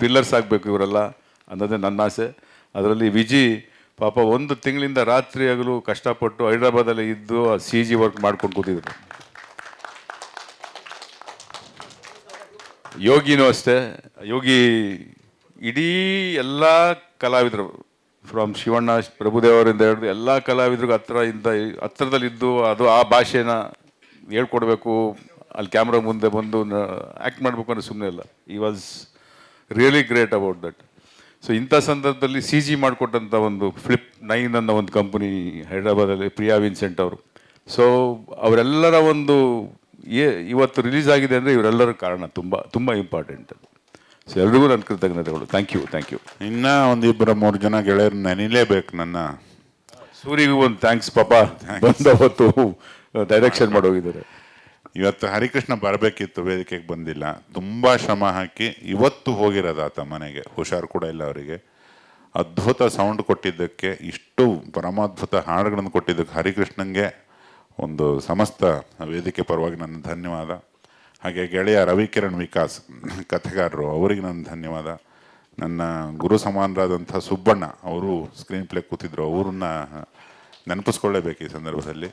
Pillars ಆಗಬೇಕು ಇವರೆಲ್ಲ ಅನ್ನೋದೇ ನನ್ನ ಆಸೆ. ಅದರಲ್ಲಿ ವಿಜಿ ಪಾಪ 1 ತಿಂಗಳಿಂದ ರಾತ್ರಿ ಹಗಲು ಕಷ್ಟಪಟ್ಟು ಹೈದ್ರಾಬಾದಲ್ಲಿ ಇದ್ದು CG ವರ್ಕ್ ಮಾಡ್ಕೊಂಡು ಕೂತಿದ್ರು. ಯೋಗಿನೂ ಅಷ್ಟೇ. ಯೋಗಿ ಇಡೀ ಎಲ್ಲ ಕಲಾವಿದರು ಫ್ರಮ್ ಶಿವಣ್ಣ ಪ್ರಭುದೇವರಿಂದ ಹಿಡಿದು ಎಲ್ಲ ಕಲಾವಿದ್ರಿಗೂ ಹತ್ರದಲ್ಲಿದ್ದು ಅದು ಆ ಭಾಷೆನ ಹೇಳ್ಕೊಡ್ಬೇಕು, ಅಲ್ಲಿ ಕ್ಯಾಮ್ರಾ ಮುಂದೆ ಬಂದು ಆ್ಯಕ್ಟ್ ಮಾಡಬೇಕು ಅನ್ನೋ ಸುಮ್ಮನೆ ಇಲ್ಲ. ಈ was really great about that. So ಇಂಥ ಸಂದರ್ಭದಲ್ಲಿ CG ಮಾಡಿಕೊಟ್ಟಂಥ ಒಂದು Flip 9 ಅನ್ನೋ ಒಂದು ಕಂಪನಿ ಹೈದ್ರಾಬಾದಲ್ಲಿ, ಪ್ರಿಯಾ ವಿನ್ಸೆಂಟ್ ಅವರು. ಸೊ ಅವರೆಲ್ಲರ ಒಂದು ಇವತ್ತು ರಿಲೀಸ್ ಆಗಿದೆ ಅಂದರೆ ಇವರೆಲ್ಲರ ಕಾರಣ ತುಂಬ ತುಂಬ ಇಂಪಾರ್ಟೆಂಟ್. ಸೊ ಎಲ್ರಿಗೂ ನನ್ನ ಕೃತಜ್ಞತೆಗಳು. Thank you. ಇನ್ನೂ 1-2-3 ಜನ ಗೆಳೆಯರು ನೆನಿಲೇಬೇಕು. ನನ್ನ ಸೂರಿಗೂ ಒಂದು ಥ್ಯಾಂಕ್ಸ್ ಪಾಪ, ಬಂದ ಹೊತ್ತು ಡೈರೆಕ್ಷನ್ ಮಾಡೋಗಿದ್ದಾರೆ. ಇವತ್ತು ಹರಿಕೃಷ್ಣ ಬರಬೇಕಿತ್ತು, ವೇದಿಕೆಗೆ ಬಂದಿಲ್ಲ. ತುಂಬ ಶ್ರಮ ಹಾಕಿ ಇವತ್ತು ಹೋಗಿರೋದು ಆತ ಮನೆಗೆ, ಹುಷಾರು ಕೂಡ ಇಲ್ಲ ಅವರಿಗೆ. ಅದ್ಭುತ ಸೌಂಡ್ ಕೊಟ್ಟಿದ್ದಕ್ಕೆ, ಇಷ್ಟು ಪರಮಾದ್ಭುತ ಹಾಡುಗಳನ್ನು ಕೊಟ್ಟಿದ್ದಕ್ಕೆ ಹರಿಕೃಷ್ಣಂಗೆ ಒಂದು ಸಮಸ್ತ ವೇದಿಕೆ ಪರವಾಗಿ ನನ್ನ ಧನ್ಯವಾದ. ಹಾಗೆ ಗೆಳೆಯ ರವಿಕಿರಣ್ ವಿಕಾಸ್ ಕಥೆಗಾರರು, ಅವರಿಗೆ ನನ್ನ ಧನ್ಯವಾದ. ನನ್ನ ಗುರು ಸಮಾನರಾದಂಥ ಸುಬ್ಬಣ್ಣ ಅವರು ಸ್ಕ್ರೀನ್ ಪ್ಲೇ ಕೂತಿದ್ರು, ಅವ್ರನ್ನ ನೆನಪಿಸ್ಕೊಳ್ಳೇಬೇಕು ಈ ಸಂದರ್ಭದಲ್ಲಿ.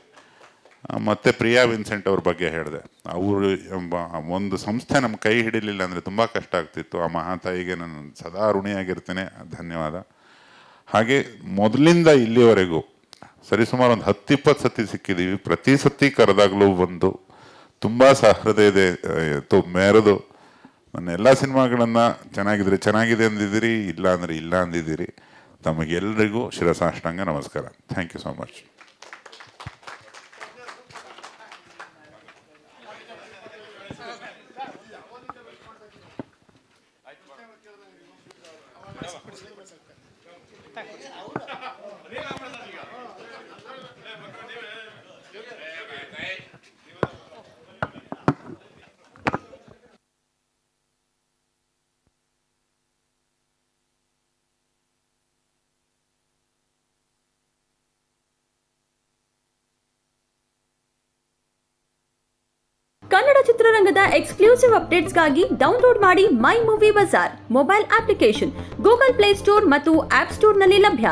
ಮತ್ತು ಪ್ರಿಯಾ ವಿನ್ಸೆಂಟ್ ಅವ್ರ ಬಗ್ಗೆ ಹೇಳಿದೆ. ಅವರು ಒಂದು ಸಂಸ್ಥೆ ನಮ್ಮ ಕೈ ಹಿಡಿಲಿಲ್ಲ ಅಂದರೆ ತುಂಬ ಕಷ್ಟ ಆಗ್ತಿತ್ತು. ಆ ಮಹಾತಾಯಿಗೆ ನಾನು ಸದಾ ಋಣಿಯಾಗಿರ್ತೇನೆ. ಧನ್ಯವಾದ. ಹಾಗೆ ಮೊದಲಿಂದ ಇಲ್ಲಿವರೆಗೂ ಸರಿಸುಮಾರು ಒಂದು 10-20 ಸತಿ ಸಿಕ್ಕಿದ್ದೀವಿ. ಪ್ರತಿ ಸತಿ ಕರೆದಾಗಲೂ ಬಂದು ತುಂಬ ಸಹೃದಯದೆ ಮೆರೆದು ನನ್ನ ಎಲ್ಲ ಸಿನಿಮಾಗಳನ್ನು ಚೆನ್ನಾಗಿದೆ ಅಂದಿದ್ದೀರಿ, ಇಲ್ಲ ಅಂದರೆ ಇಲ್ಲ ಅಂದಿದ್ದೀರಿ. ತಮಗೆಲ್ಲರಿಗೂ ಶಿರಸಾಷ್ಟಾಂಗ ನಮಸ್ಕಾರ. Thank you so much. Kannada ಚಿತ್ರರಂಗದ ಎಕ್ಸ್ಕ್ಲೂಸಿವ್ ಅಪ್ಡೇಟ್ಸ್ಗಾಗಿ ಡೌನ್ಲೋಡ್ ಮಾಡಿ My Movie Bazaar mobile application. Google Play Store ಮತ್ತು ಆಪ್ ಸ್ಟೋರ್ನಲ್ಲಿ ಲಭ್ಯ.